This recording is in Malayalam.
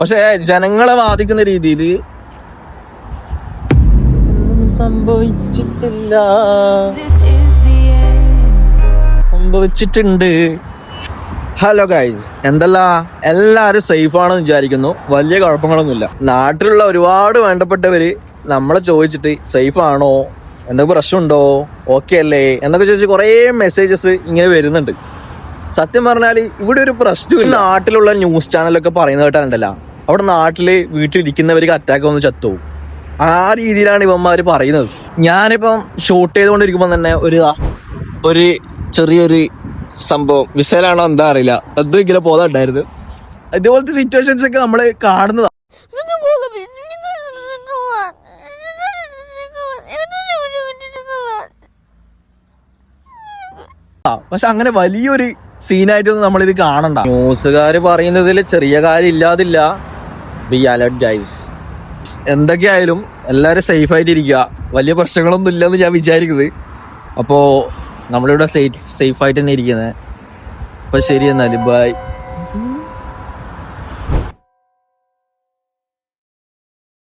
പക്ഷെ ജനങ്ങളെ ബാധിക്കുന്ന രീതിയിൽ സംഭവിച്ചിട്ടുണ്ട്. ഹലോ ഗൈസ്, എന്തല്ല എല്ലാവരും സേഫ് ആണെന്ന് വിചാരിക്കുന്നു. വലിയ കുഴപ്പങ്ങളൊന്നുമില്ല. നാട്ടിലുള്ള ഒരുപാട് വേണ്ടപ്പെട്ടവര് നമ്മളെ ചോദിച്ചിട്ട് സേഫ് ആണോ, എന്തൊക്കെ പ്രശ്നമുണ്ടോ, ഓക്കെ അല്ലേ എന്നൊക്കെ ചോദിച്ച് കുറേ മെസ്സേജസ് ഇങ്ങനെ വരുന്നുണ്ട്. സത്യം പറഞ്ഞാൽ ഇവിടെ ഒരു പ്രശ്നമില്ല. നാട്ടിലുള്ള ന്യൂസ് ചാനലൊക്കെ പറയുന്നത് കേട്ടാണ്ടല്ല, അവിടെ നാട്ടില് വീട്ടിലിരിക്കുന്നവർക്ക് അറ്റാക്ക് വന്ന് ചത്തുപോകും. ആ രീതിയിലാണ് ഇവന്മാര് പറയുന്നത്. ഞാനിപ്പം ഷൂട്ട് ചെയ്തുകൊണ്ടിരിക്കുമ്പോൾ തന്നെ ഒരു ചെറിയൊരു സംഭവം, വിസയിലാണോ എന്താ അറിയില്ല, അത് ഇങ്ങനെ പോകാറുണ്ടായിരുന്നു. ഇതുപോലത്തെ സിറ്റുവേഷൻസ് ഒക്കെ നമ്മള് കാണുന്നതാണ്. പക്ഷെ അങ്ങനെ വലിയൊരു സീനായിട്ടൊന്നും നമ്മളിത് കാണണ്ട. ന്യൂസുകാര് പറയുന്നതിൽ ചെറിയ കാര്യം ഇല്ലാതില്ല. B alert guys. എന്തൊക്കെയായാലും എല്ലാവരും സേഫ് ആയിട്ടിരിക്കുക. വലിയ പ്രശ്നങ്ങളൊന്നും ഇല്ലെന്ന് ഞാൻ വിചാരിക്കുന്നത്. അപ്പോൾ നമ്മളിവിടെ സേഫ് ആയിട്ട് തന്നെ ഇരിക്കുന്നത്. അപ്പോൾ ശരി, എന്നാലും ബൈ.